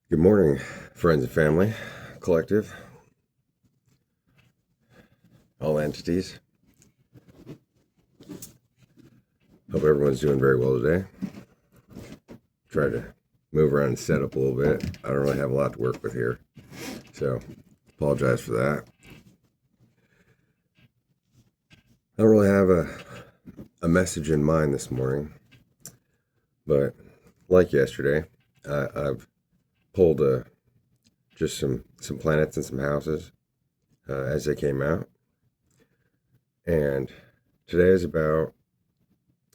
Good morning, friends and family, collective, all entities. Hope everyone's doing very well today. Try to move around and set up a little bit. I don't really have a lot to work with here, so apologize for that. I don't really have a message in mind this morning, but like yesterday, I've pulled just some planets and some houses as they came out, and today is about.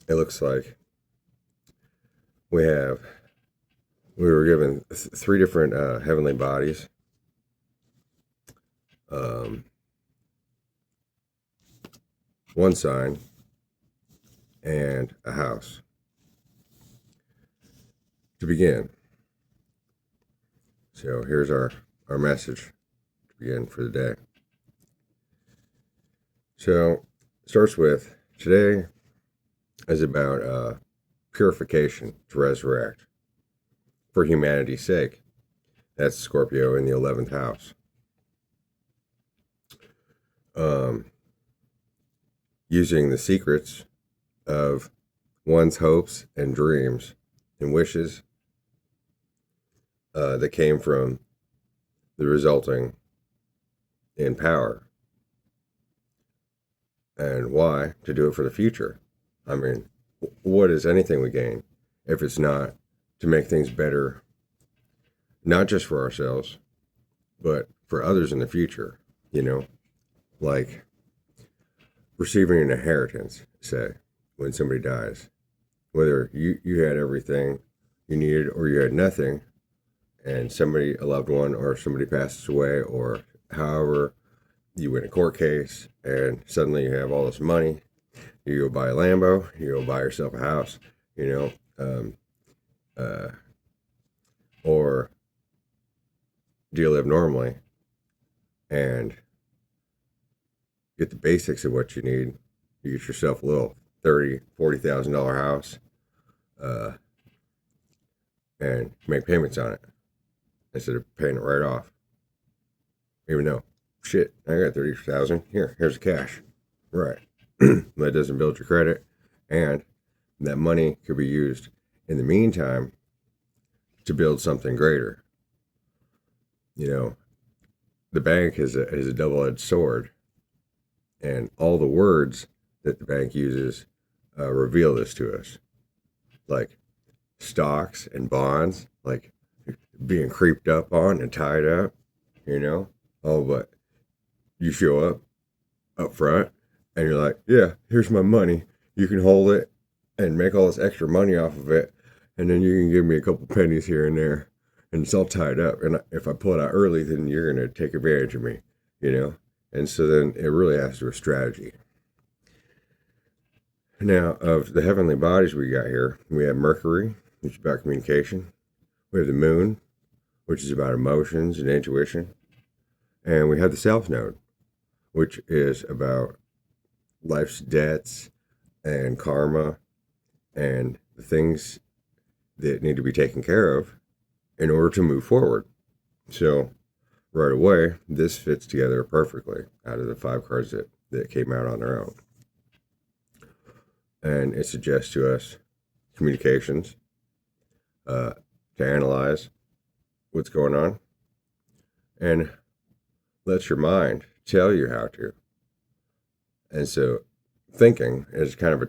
It looks like we were given three different heavenly bodies. One sign and a house. To begin, so here's our message to begin for the day. So it starts with today is about purification to resurrect for humanity's sake. That's Scorpio in the 11th house. Using the secrets of one's hopes and dreams and wishes that came from the resulting in power. And why? To do it for the future. I mean, what is anything we gain if it's not to make things better, not just for ourselves, but for others in the future, like receiving an inheritance, say, when somebody dies, whether you had everything you needed or you had nothing, and a loved one or somebody passes away, or however, you win a court case and suddenly you have all this money, you go buy a Lambo, you go buy yourself a house, or do you live normally and get the basics of what you need? You get yourself a little $30,000-$40,000 house, and make payments on it instead of paying it right off. Even though, shit, I got $30,000. Here's the cash. Right. That doesn't build your credit, and that money could be used in the meantime to build something greater. The bank is a double-edged sword, and all the words that the bank uses reveal this to us, like stocks and bonds, like being creeped up on and tied up, but you show up front and you're like, yeah, here's my money, you can hold it and make all this extra money off of it, and then you can give me a couple pennies here and there, and it's all tied up, and if I pull it out early, then you're going to take advantage of me, and so then it really has to do with strategy. Now, of the heavenly bodies we got here, we have Mercury, which is about communication. We have the moon, which is about emotions and intuition. And we have the South Node, which is about life's debts and karma and the things that need to be taken care of in order to move forward. So right away, this fits together perfectly out of the 5 cards that came out on their own. And it suggests to us communications, to analyze what's going on, and lets your mind tell you how to. And so thinking is kind of a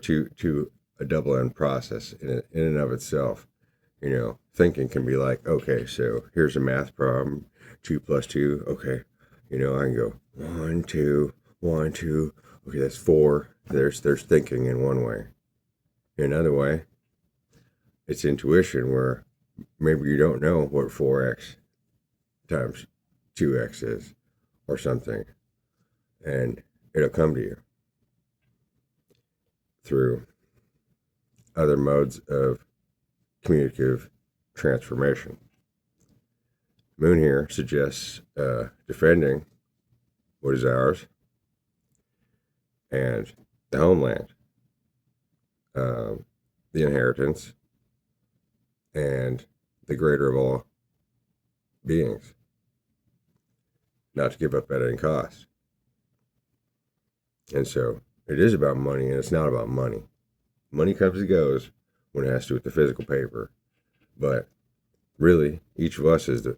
double-end process in and of itself. Thinking can be like, okay, so here's a math problem, 2 plus 2, okay, I can go 1, 2, 1, 2, okay, that's 4. There's thinking in one way. In another way, it's intuition, where maybe you don't know what 4x times 2x is or something, and it'll come to you through other modes of communicative transformation. Moon here suggests defending what is ours and the homeland, the inheritance, and the greater of all beings, not to give up at any cost. And so it is about money, and it's not about money. Money comes and goes when it has to do with the physical paper. But really, each of us is in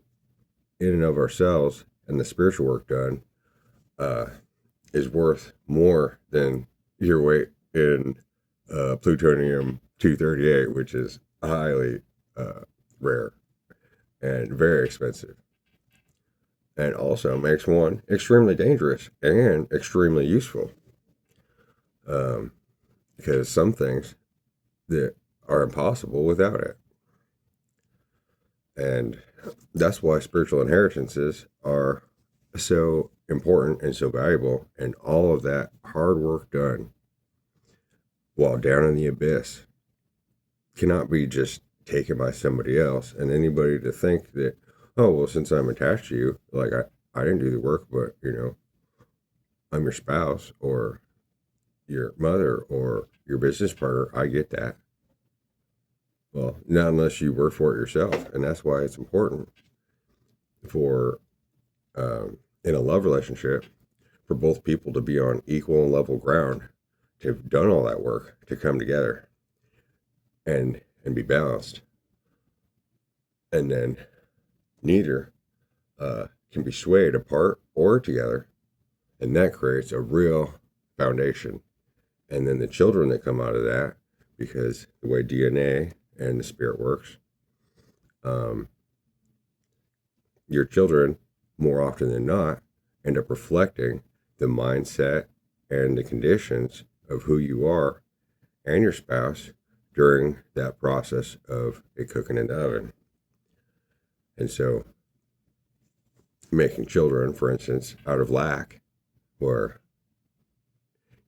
and of ourselves, and the spiritual work done is worth more than your weight in plutonium-238, which is highly rare and very expensive. And also makes one extremely dangerous and extremely useful. Because some things that are impossible without it. And that's why spiritual inheritances are so important and so valuable, and all of that hard work done while down in the abyss cannot be just taken by somebody else. And anybody to think that, oh, well, since I'm attached to you, like I didn't do the work, but, I'm your spouse or your mother or your business partner, I get that. Well, not unless you work for it yourself. And that's why it's important for, in a love relationship, for both people to be on equal and level ground, to have done all that work, to come together and be balanced. And then neither can be swayed apart or together. And that creates a real foundation. And then the children that come out of that, because the way DNA and the spirit works, your children, more often than not, end up reflecting the mindset and the conditions of who you are and your spouse during that process of it cooking in the oven. And so making children, for instance, out of lack, where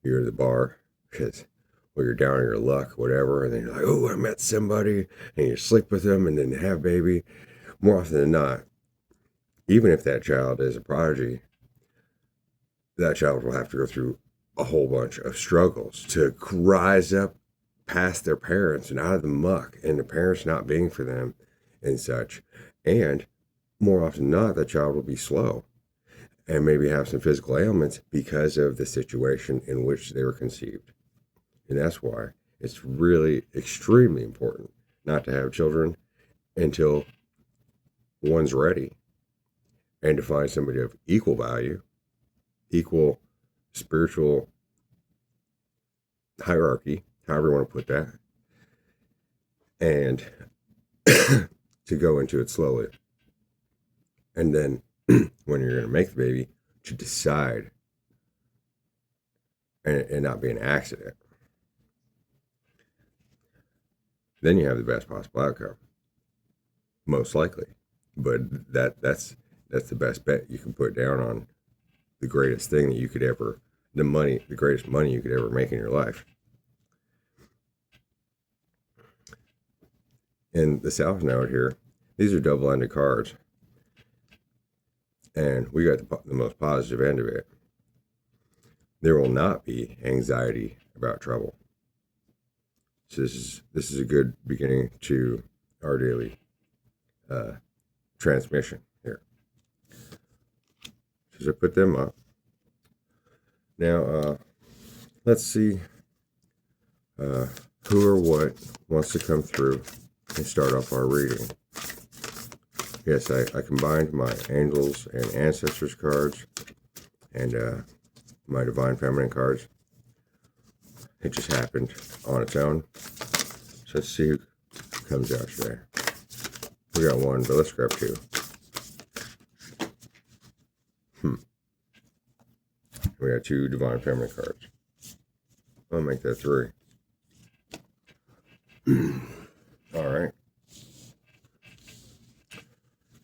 you're at the bar because, well, you're down on your luck, whatever, and then you're like, oh, I met somebody, and you sleep with them and then have a baby. More often than not, even if that child is a prodigy, that child will have to go through a whole bunch of struggles to rise up past their parents and out of the muck, and the parents not being for them and such. And more often than not, that child will be slow and maybe have some physical ailments because of the situation in which they were conceived. And that's why it's really extremely important not to have children until one's ready, and to find somebody of equal value, equal spiritual hierarchy, however you want to put that, and to go into it slowly. And then when you're going to make the baby, to decide and not be an accident. Then you have the best possible outcome, most likely. But that's the best bet you can put down on the greatest thing that you could ever, the greatest money you could ever make in your life. In the South note here, these are double-ended cards. And we got the most positive end of it. There will not be anxiety about trouble. So this is a good beginning to our daily transmission here. So I put them up. Now, let's see who or what wants to come through and start off our reading. Yes, I combined my angels and ancestors cards and my divine feminine cards. It just happened on its own. So let's see who comes out today. We got one, but let's grab two. We got two divine feminine cards. I'll make that three. All right.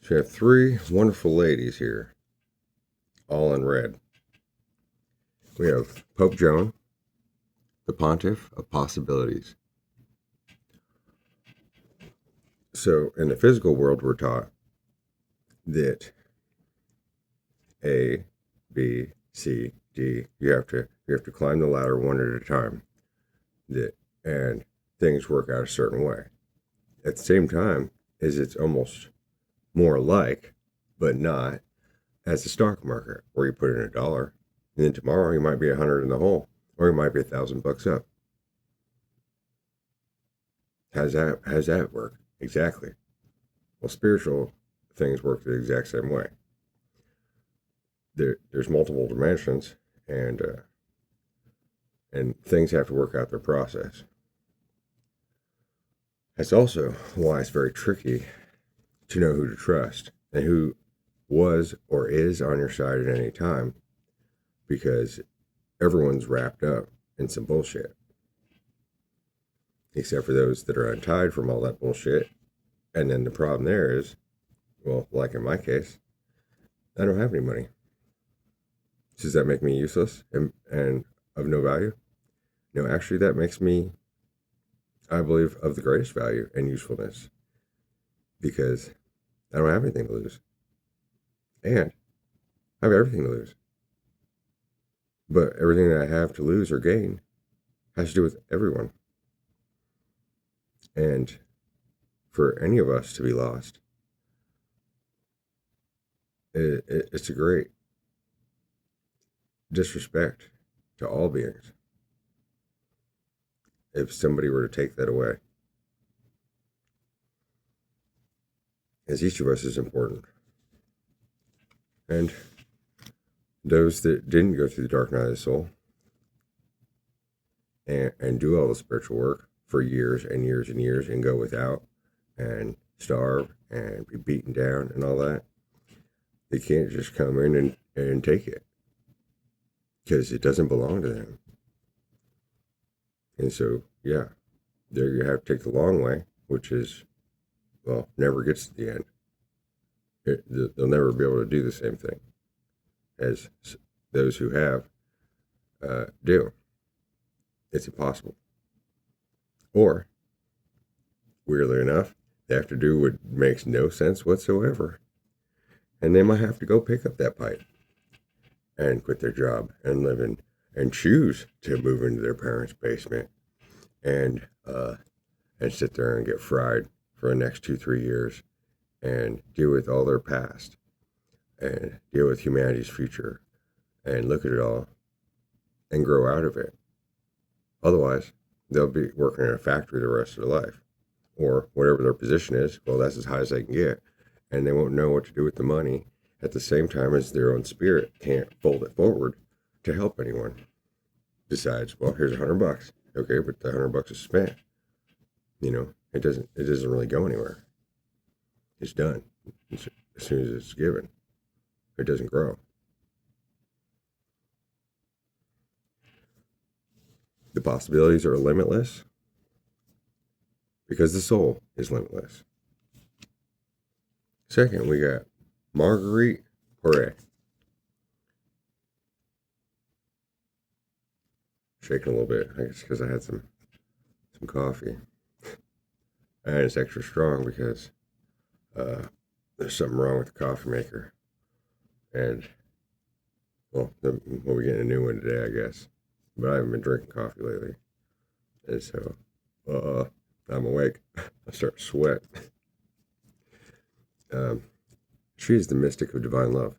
So we have three wonderful ladies here, all in red. We have Pope Joan, the Pontiff of Possibilities. So in the physical world, we're taught that A, B, C, D, you have to climb the ladder one at a time. And things work out a certain way. At the same time, it's almost more like but not as the stock market, where you put in $1, and then tomorrow you might be 100 in the hole, or you might be $1,000 up. How's that work? Exactly. Well, spiritual things work the exact same way. There's multiple dimensions, and things have to work out their process. That's also why it's very tricky to know who to trust and who was or is on your side at any time, because everyone's wrapped up in some bullshit, except for those that are untied from all that bullshit. And then the problem there is, well, like in my case, I don't have any money. Does that make me useless and of no value? No, actually, that makes me, I believe, of the greatest value and usefulness, because I don't have anything to lose. And I have everything to lose. But everything that I have to lose or gain has to do with everyone. And for any of us to be lost, it's a great disrespect to all beings if somebody were to take that away. As each of us is important. And those that didn't go through the dark night of the soul and do all the spiritual work for years and years and years and go without and starve and be beaten down and all that, they can't just come in and take it, because it doesn't belong to them. And so, yeah, there you have to take the long way, which is, well, never gets to the end. They'll never be able to do the same thing as those who have do. It's impossible. Or, weirdly enough, they have to do what makes no sense whatsoever. And they might have to go pick up that pipe and quit their job and live in and choose to move into their parents' basement and sit there and get fried for the next 2-3 years and deal with all their past and deal with humanity's future and look at it all and grow out of it. Otherwise, they'll be working in a factory the rest of their life, or whatever their position is. Well, that's as high as they can get, and they won't know what to do with the money at the same time as their own spirit can't fold it forward to help anyone. Decides, well, here's $100. Okay, but the $100 is spent. It doesn't really go anywhere. It's done as soon as it's given. It doesn't grow. The possibilities are limitless because the soul is limitless. Second, we got Marguerite Porete. Shaking a little bit, I guess because I had some coffee. And it's extra strong because there's something wrong with the coffee maker. And, well, we'll be getting a new one today, I guess. But I haven't been drinking coffee lately. And so, I'm awake. I start to sweat. She is the mystic of divine love.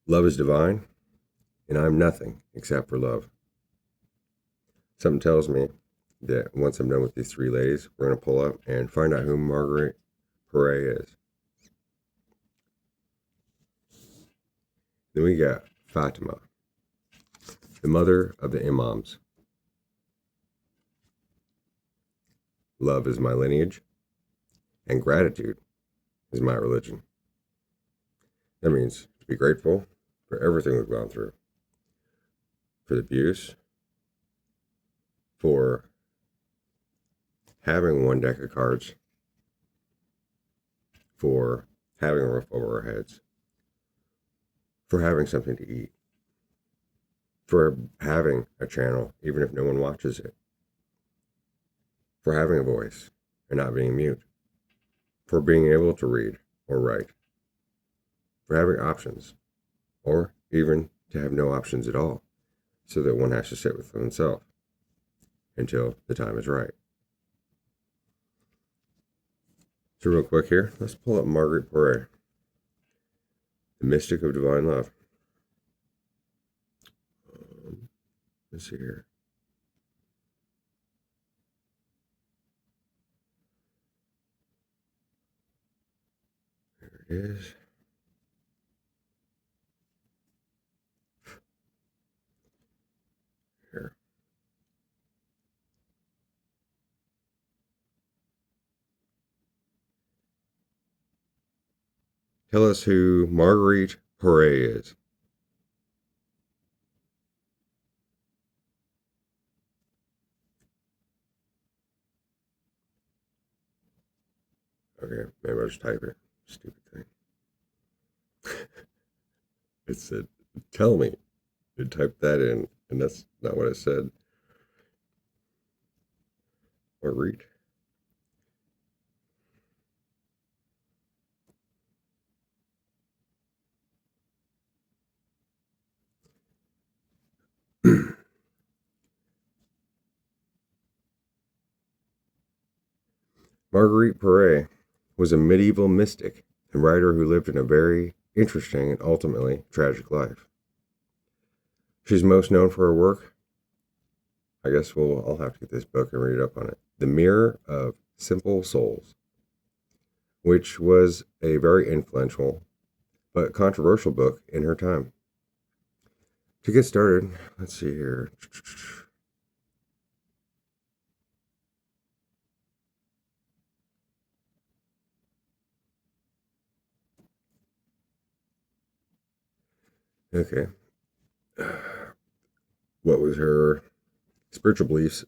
Love is divine, and I'm nothing except for love. Something tells me that once I'm done with these 3 ladies, we're going to pull up and find out who Marguerite Porete is. Then we got Fatima, the mother of the Imams. Love is my lineage, and gratitude is my religion. That means to be grateful for everything we've gone through, for the abuse, for having one deck of cards, for having a roof over our heads, for having something to eat, for having a channel, even if no one watches it, for having a voice and not being mute, for being able to read or write, for having options, or even to have no options at all, so that one has to sit with oneself until the time is right. So real quick here, let's pull up Marguerite Porete, the Mystic of Divine Love. Let's see here. There it is. Here. Tell us who Marguerite Porete is. Okay, maybe I'll just type it. Stupid thing. It said, tell me. You typed that in, and that's not what I said. Marguerite. Marguerite Porete was a medieval mystic and writer who lived in a very interesting and ultimately tragic life. She's most known for her work. I guess I'll have to get this book and read up on it. The Mirror of Simple Souls, which was a very influential but controversial book in her time. To get started, let's see here. Okay. What was her spiritual beliefs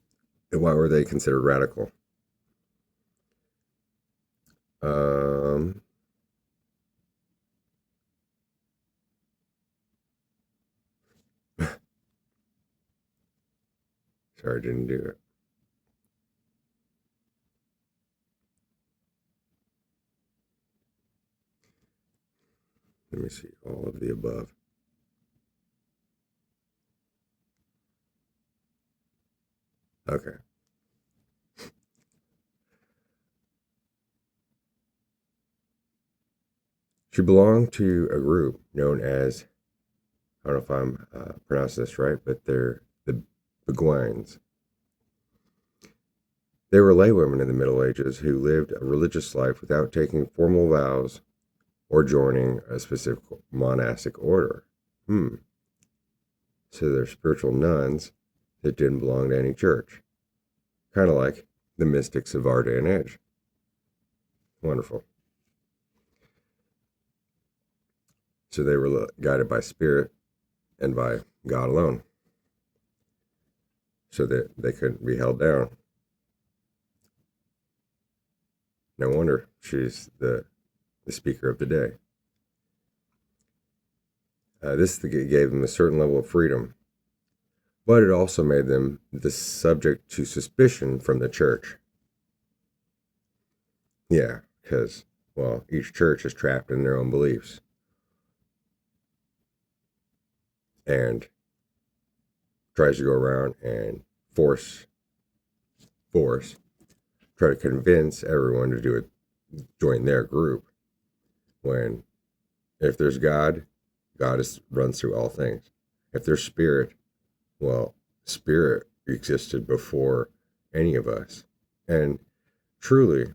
and why were they considered radical? Sorry, I didn't do it. Let me see. All of the above. Okay. She belonged to a group known as, I don't know if I'm pronouncing this right, but they're the Beguines. They were laywomen in the Middle Ages who lived a religious life without taking formal vows or joining a specific monastic order. So they're spiritual nuns that didn't belong to any church. Kind of like the mystics of our day and age. Wonderful. So they were guided by spirit and by God alone. So that they couldn't be held down. No wonder she's the speaker of the day. This gave them a certain level of freedom, but it also made them the subject to suspicion from the church. Yeah, because, well, each church is trapped in their own beliefs. And tries to go around and force, try to convince everyone to do it, join their group. When, if there's God, God runs through all things. If there's spirit, well, spirit existed before any of us. And truly,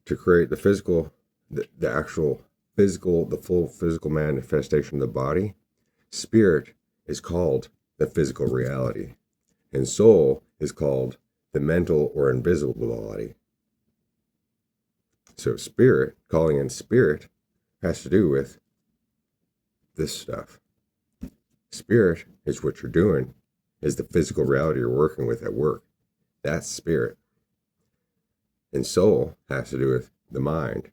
to create the physical, the actual physical, the full physical manifestation of the body, spirit is called the physical reality, and soul is called the mental or invisible body. So spirit, calling in spirit, has to do with this stuff. Spirit is what you're doing, is the physical reality you're working with at work. That's spirit. And soul has to do with the mind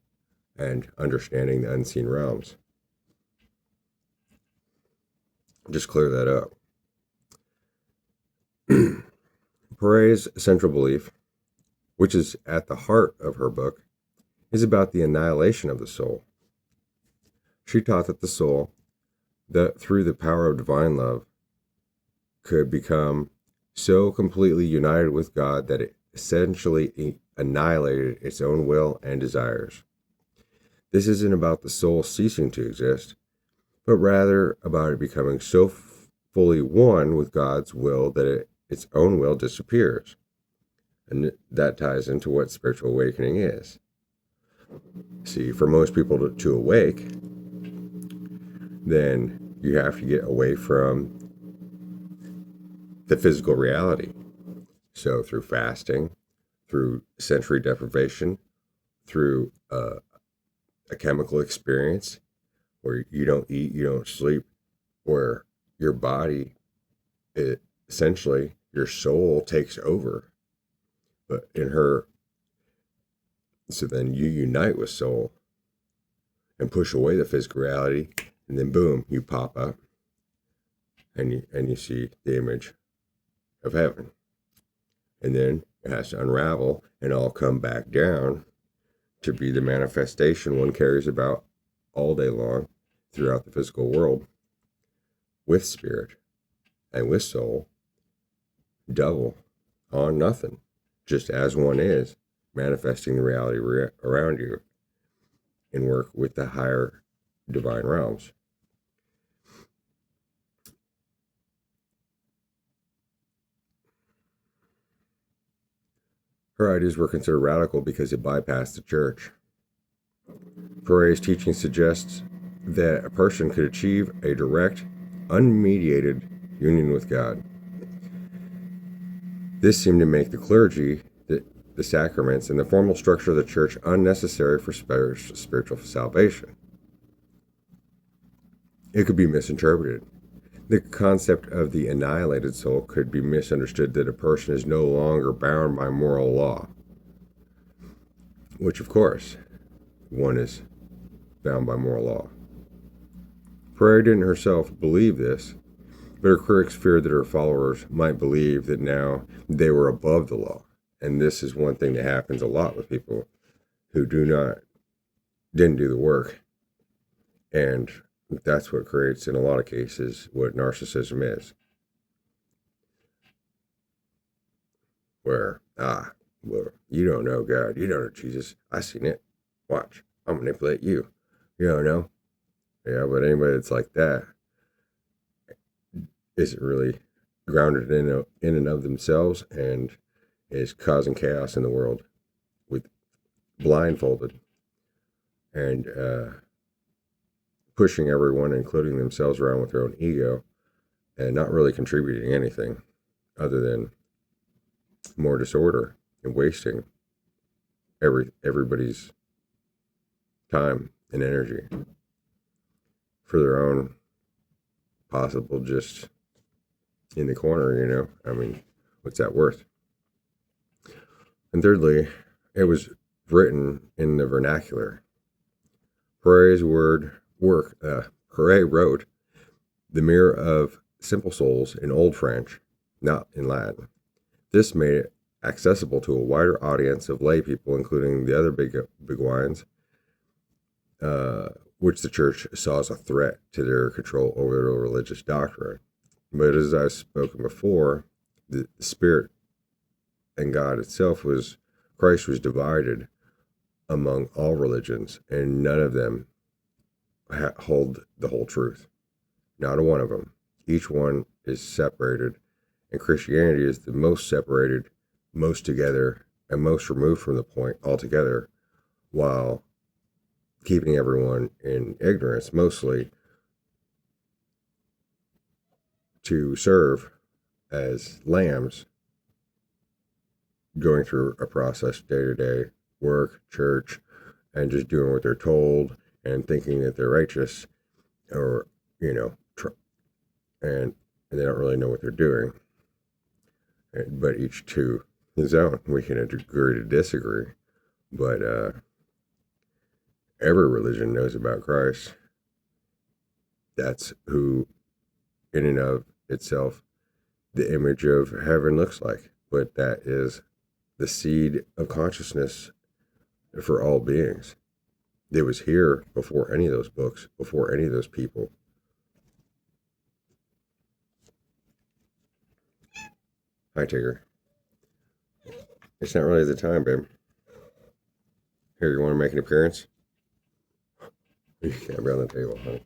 and understanding the unseen realms. Just clear that up. Porete's central belief, which is at the heart of her book, is about the annihilation of the soul. She taught that the soul, that through the power of divine love, could become so completely united with God that essentially annihilated its own will and desires. This isn't about the soul ceasing to exist, but rather about it becoming so fully one with God's will that its own will disappears. And that ties into what spiritual awakening is. See, for most people to awake, then you have to get away from the physical reality. So through fasting, through sensory deprivation, through a chemical experience where you don't eat, you don't sleep, where your body, essentially, your soul takes over. But so then you unite with soul and push away the physical reality, and then boom, you pop up and you see the image of heaven. And then it has to unravel and all come back down to be the manifestation one carries about all day long throughout the physical world with spirit and with soul, double on nothing, just as one is, manifesting the reality around you and work with the higher divine realms. Her ideas were considered radical because it bypassed the church. Porete's teaching suggests that a person could achieve a direct, unmediated union with God. This seemed to make the clergy, the sacraments, and the formal structure of the church unnecessary for spiritual salvation. It could be misinterpreted. The concept of the annihilated soul could be misunderstood that a person is no longer bound by moral law, which, of course, one is bound by moral law. Porete didn't herself believe this, but her critics feared that her followers might believe that now they were above the law. And this is one thing that happens a lot with people who didn't do the work. And that's what creates, in a lot of cases, what narcissism is. Where, well, you don't know God. You don't know Jesus. I seen it. Watch. I'll manipulate you. You don't know. Yeah, but anybody that's like that isn't really grounded in and of themselves and is causing chaos in the world with blindfolded and pushing everyone, including themselves, around with their own ego and not really contributing anything other than more disorder and wasting everybody's time and energy for their own possible just in the corner, I mean, what's that worth? And thirdly, it was written in the vernacular. Porete's Porete wrote The Mirror of Simple Souls in Old French, not in Latin. This made it accessible to a wider audience of lay people, including the other big wines, which the church saw as a threat to their control over their religious doctrine. But as I've spoken before, the Spirit and God itself Christ was divided among all religions, and none of them hold the whole truth. Not a one of them. Each one is separated, and Christianity is the most separated, most together, and most removed from the point altogether, while keeping everyone in ignorance, mostly to serve as lambs, going through a process day to day, work, church, and just doing what they're told and thinking that they're righteous, or, and they don't really know what they're doing. But each to his own. We can agree to disagree, but every religion knows about Christ. That's who, in and of itself, the image of heaven looks like. But that is the seed of consciousness for all beings. It was here before any of those books, before any of those people. Hi, Tigger. It's not really the time, babe. Here, you want to make an appearance? You can't be on the table, honey.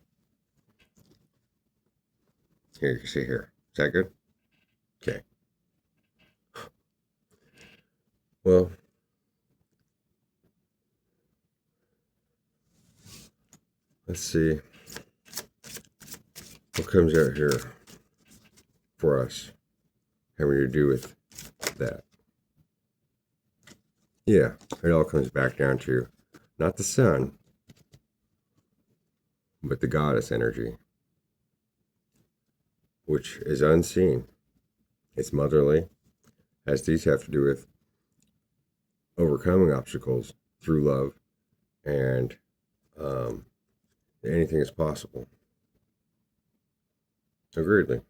Here, you can see here. Is that good? Okay. Well, let's see what comes out here for us having to do with that. Yeah, it all comes back down to not the sun, but the goddess energy, which is unseen. It's motherly, as these have to do with overcoming obstacles through love, and anything is possible. Agreedly.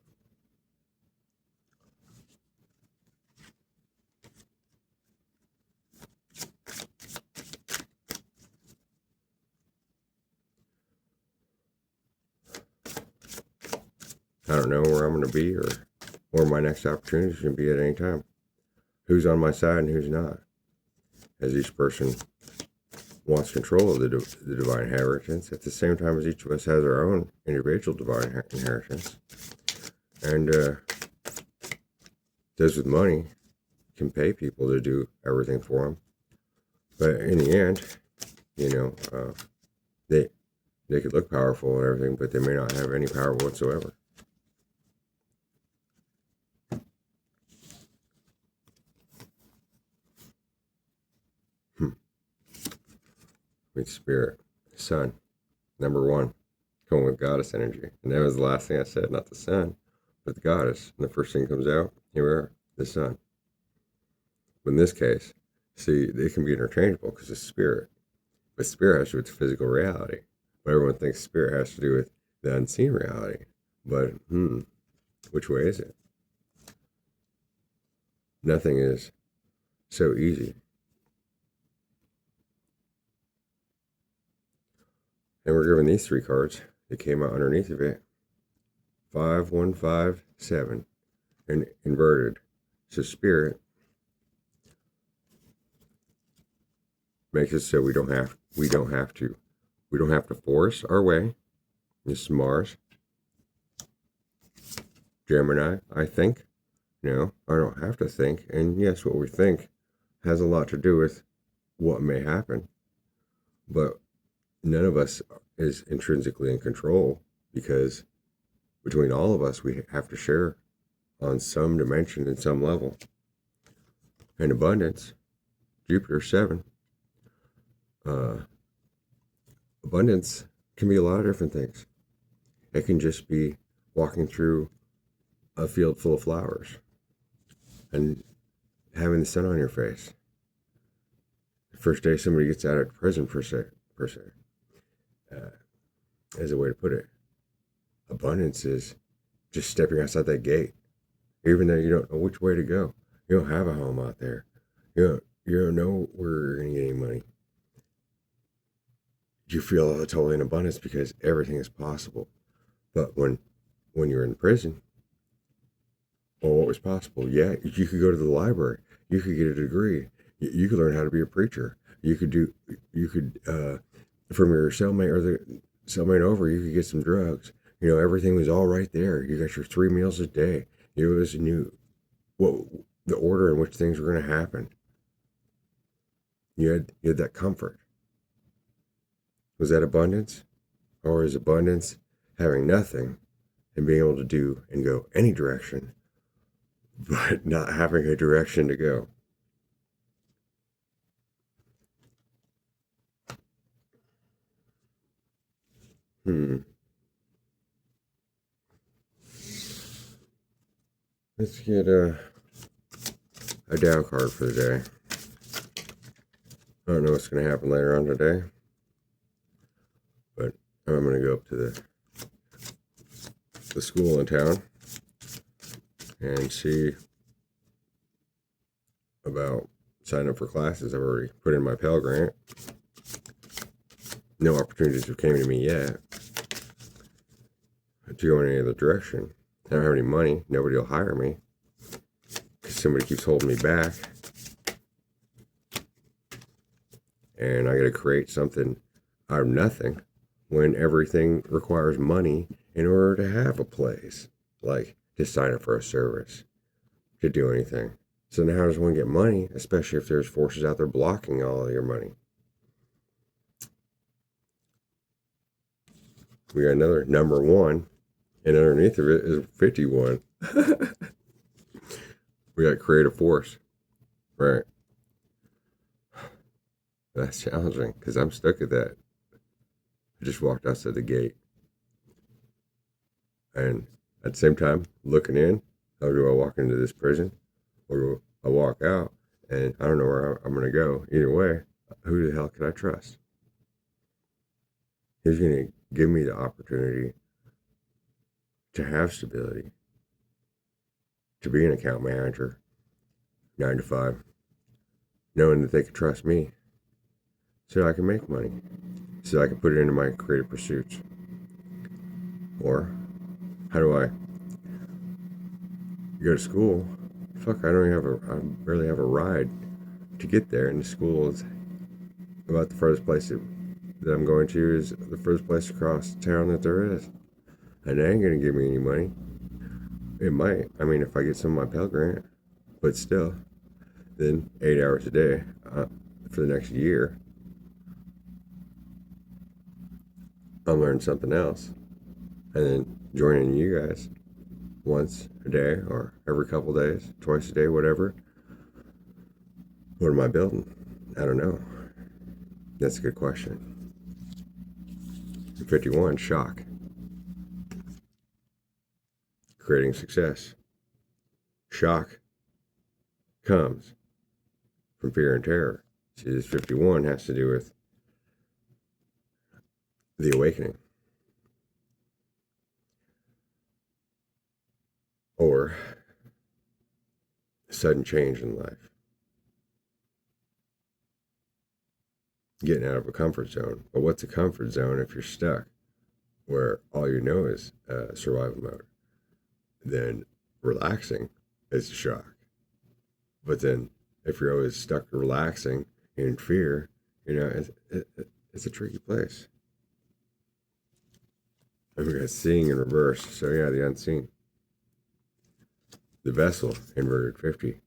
I don't know where I'm going to be or where my next opportunity is going to be at any time. Who's on my side and who's not. As each person wants control of the divine inheritance, at the same time as each of us has our own individual divine inheritance. And does with money, can pay people to do everything for them. But in the end, they could look powerful and everything, but they may not have any power whatsoever. With spirit, sun, number one, coming with goddess energy. And that was the last thing I said, not the sun, but the goddess. And the first thing comes out, here we are, the sun. But in this case, see, they can be interchangeable because it's spirit. But spirit has to do with physical reality. But everyone thinks spirit has to do with the unseen reality. But, which way is it? Nothing is so easy. And we're given these three cards that came out underneath of it. 5, 1, 5, 7. And inverted. So spirit makes it so we don't have to force our way. This is Mars. Gemini, I think. No, I don't have to think. And yes, what we think has a lot to do with what may happen. But none of us is intrinsically in control, because between all of us, we have to share on some dimension and some level. And abundance, Jupiter 7. Abundance can be a lot of different things. It can just be walking through a field full of flowers and having the sun on your face. The first day somebody gets out of prison, per se, as a way to put it. Abundance is just stepping outside that gate, even though you don't know which way to go. You don't have a home out there. You don't know where you're going to get any money. You feel totally in abundance because everything is possible. But when you're in prison, well, what was possible? Yeah, you could go to the library. You could get a degree. You could learn how to be a preacher. You could from your cellmate or the cellmate over, you could get some drugs. Everything was all right there. You got your 3 meals a day. You always knew what the order in which things were going to happen. You had that comfort. Was that abundance? Or is abundance having nothing and being able to do and go any direction, but not having a direction to go? Let's get a down card for the day. I don't know what's going to happen later on today, but I'm going to go up to the school in town and see about signing up for classes. I've already put in my Pell Grant. No opportunities have came to me yet to go in any other direction. I don't have any money. Nobody will hire me because somebody keeps holding me back. and I got to create something out of nothing when everything requires money in order to have a place, like to sign up for a service, to do anything. So now how does one get money, especially if there's forces out there blocking all of your money? We got another number 1, and underneath of it is 51. We got creative force, right? That's challenging because I'm stuck at that. I just walked outside the gate, and at the same time, looking in, how do I walk into this prison, or do I walk out, and I don't know where I'm going to go. Either way, who the hell can I trust? Who's going to give me the opportunity to have stability, to be an account manager, 9 to 5, knowing that they can trust me so I can make money, so I can put it into my creative pursuits? Or how do I go to school? Fuck, I barely have a ride to get there, and the school is about the furthest place that I'm going to is the furthest place across town that there is. And they ain't gonna give me any money. It might, if I get some of my Pell Grant, but still, then 8 hours a day for the next year, I'm learning something else, and then joining you guys once a day or every couple days, twice a day, whatever. What am I building? I don't know. That's a good question. 51, shock. Creating success. Shock comes from fear and terror. See, this 51 has to do with the awakening, or a sudden change in life. Getting out of a comfort zone. But what's a comfort zone if you're stuck where all you know is survival mode? Then relaxing is a shock. But then if you're always stuck relaxing in fear, it's a tricky place. And we got seeing in reverse. So yeah, the unseen. The vessel, inverted 50.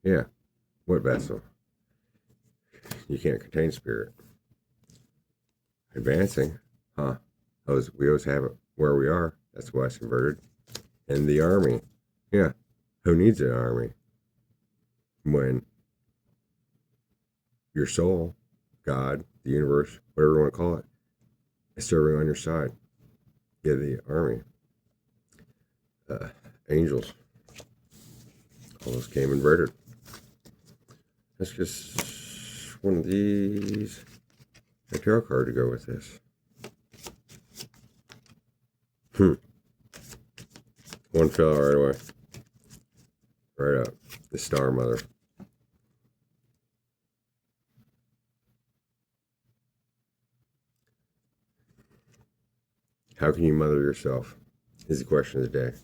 Yeah, what vessel? You can't contain spirit. Advancing, huh? We always have it where we are. That's why it's inverted. And the army. Yeah, who needs an army? When your soul, God, the universe, whatever you want to call it, is serving on your side. Yeah, the army. Angels. All those came inverted. Let's just one of these. A tarot card to go with this. One fell right away. Right up. The Star Mother. How can you mother yourself? Is the question of the day.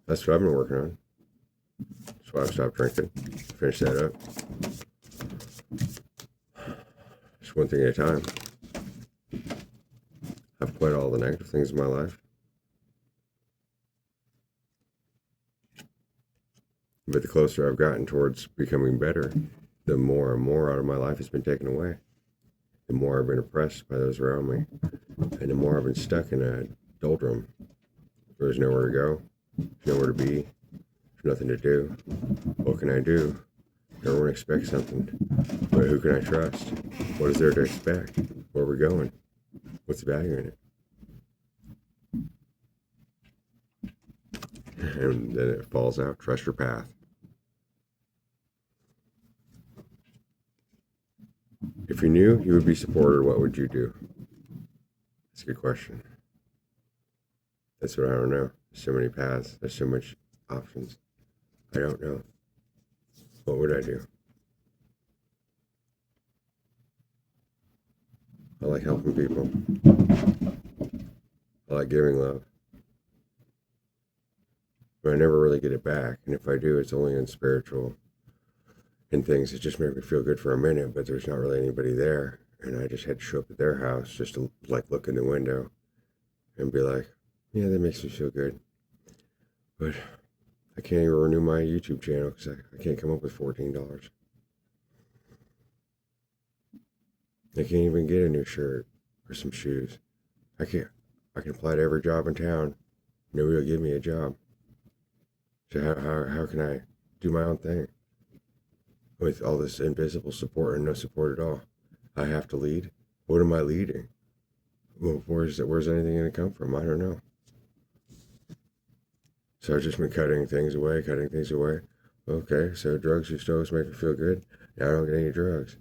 That's what I've been working on. That's why I stopped drinking. Finish that up. Just one thing at a time. I've quit all the negative things in my life. But the closer I've gotten towards becoming better, the more and more out of my life has been taken away. The more I've been oppressed by those around me. And the more I've been stuck in a doldrum. There's nowhere to go. There's nowhere to be. There's nothing to do. What can I do? Everyone expects something. But who can I trust? What is there to expect? Where are we going? What's the value in it? And then it falls out. Trust your path. If you knew you would be supported, what would you do? That's a good question. That's what I don't know. There's so many paths. There's so much options. I don't know. What would I do? I like helping people. I like giving love. but I never really get it back. And if I do, it's only in spiritual and things that just make me feel good for a minute, but there's not really anybody there. And I just had to show up at their house just to like look in the window and be like, yeah, that makes me feel good. But I can't even renew my YouTube channel because I can't come up with $14. I can't even get a new shirt or some shoes. I can apply to every job in town. Nobody will give me a job. So how can I do my own thing with all this invisible support and no support at all? I have to lead. What am I leading? Well, where's anything going to come from? I don't know. So I've just been cutting things away. Okay, so drugs used to always make me feel good. Now I don't get any drugs.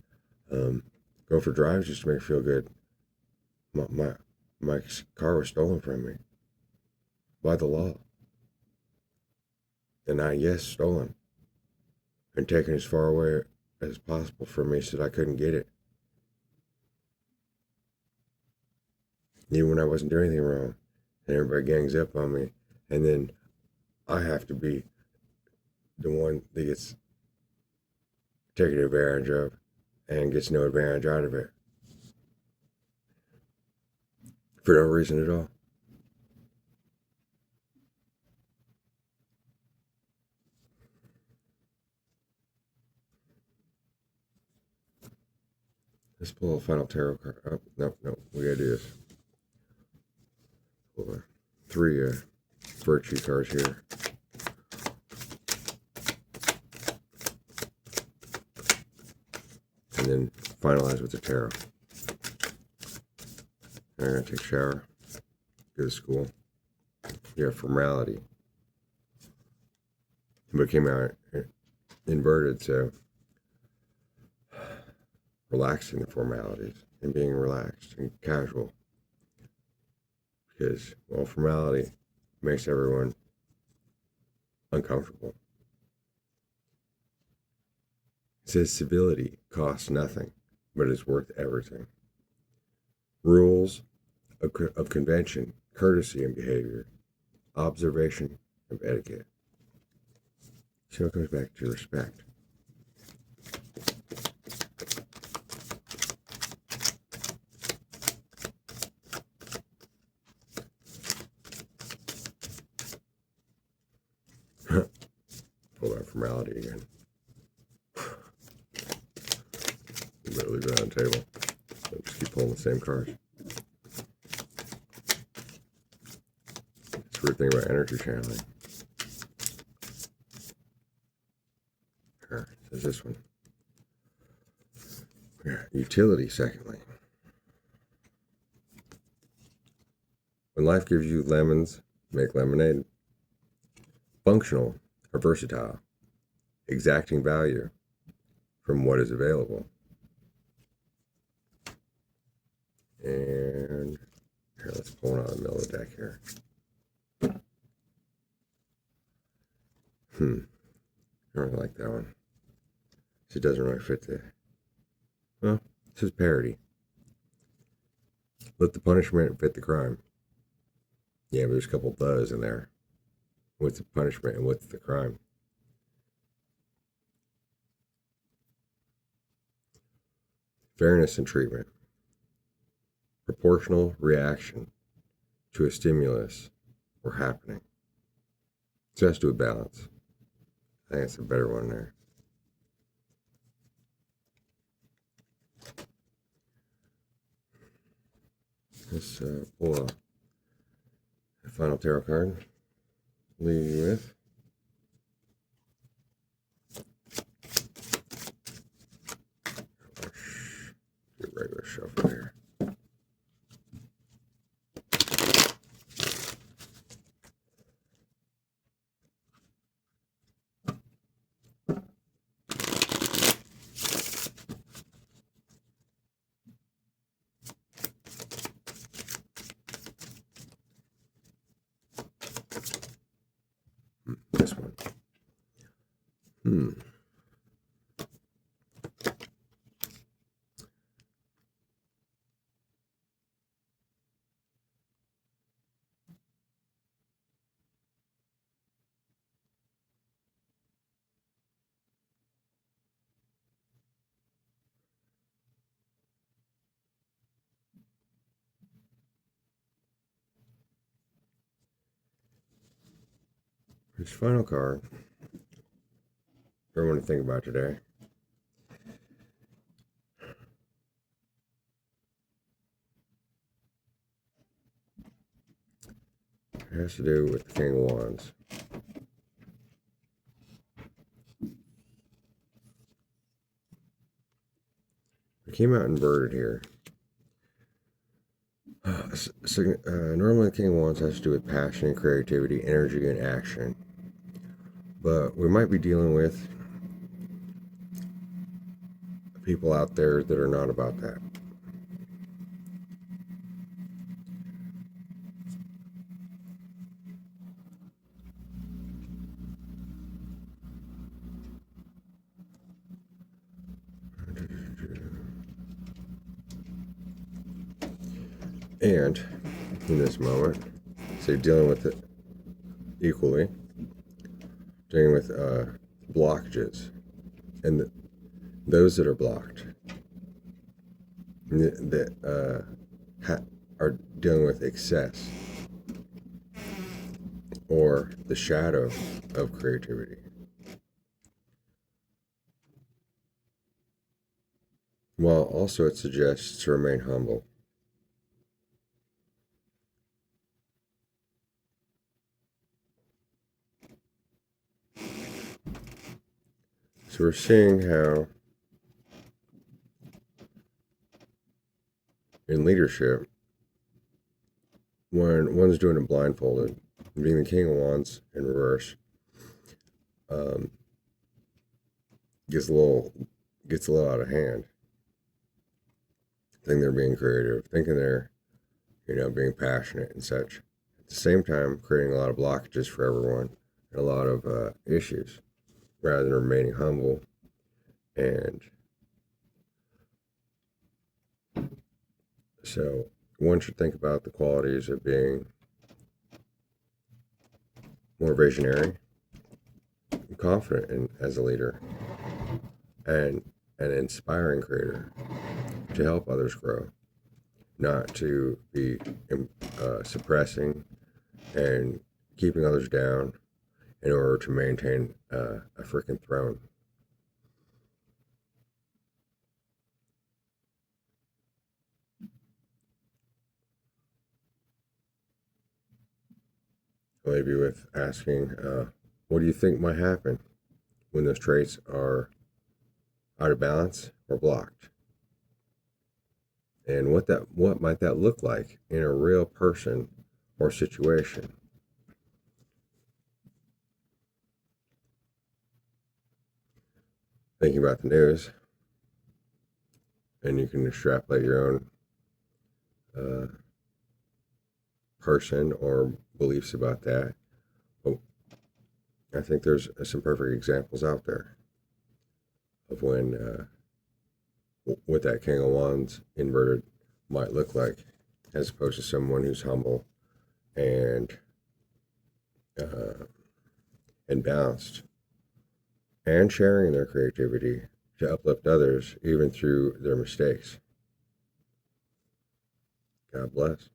Go for drives just to make me feel good. My car was stolen from me by the law. And yes, stolen. And taken as far away as possible from me so that I couldn't get it. Even when I wasn't doing anything wrong. And everybody gangs up on me. And then I have to be the one that gets taken advantage of and gets no advantage out of it. For no reason at all. Let's pull a final tarot card. Oh, no, we gotta do this. Pull 3 virtue cards here. And then finalize with the tarot. I'm gonna take a shower, go to school. Yeah, formality. But it came out inverted, so relaxing the formalities and being relaxed and casual. Because, well, formality makes everyone uncomfortable. It says civility costs nothing, but is worth everything. Rules of convention, courtesy and behavior, observation of etiquette. So it goes back to respect. Pull that formality again. Better leave it on the table. I'll just keep pulling the same cards. It's a weird thing about energy channeling. Here, there's this one. Yeah, utility, secondly. When life gives you lemons, make lemonade. Functional or versatile. Exacting value from what is available. And here, let's pull one out of the middle of the deck here. I don't really like that one. It doesn't really fit the... Well, this is parody. Let the punishment fit the crime. Yeah, but there's a couple thes in there. What's the punishment and what's the crime? Fairness in treatment. Proportional reaction to a stimulus or happening. So it has to do with balance. I think it's a better one there. Let's pull a final tarot card. Leave you with. Do a regular shuffle here. This one. This final card I want to think about today has to do with the King of Wands. It came out inverted here. Normally the King of Wands has to do with passion, creativity, energy, and action. But we might be dealing with people out there that are not about that. And in this moment, so you're dealing with it equally, dealing with blockages, and those that are blocked, that are dealing with excess or the shadow of creativity. While also it suggests to remain humble. So we're seeing how in leadership, when one's doing it blindfolded, being the King of Wands in reverse, gets a little out of hand. Thinking they're being creative, thinking they're, being passionate and such. At the same time, creating a lot of blockages for everyone and a lot of issues, rather than remaining humble. And so one should think about the qualities of being more visionary, confident as a leader, and an inspiring creator to help others grow, not to be suppressing and keeping others down in order to maintain a freaking throne. I'll leave you with asking, what do you think might happen when those traits are out of balance or blocked? And what might that look like in a real person or situation? Thinking about the news, and you can extrapolate your own person or beliefs about that. But I think there's some perfect examples out there of when what that King of Wands inverted might look like, as opposed to someone who's humble and balanced and sharing their creativity to uplift others even through their mistakes. God bless.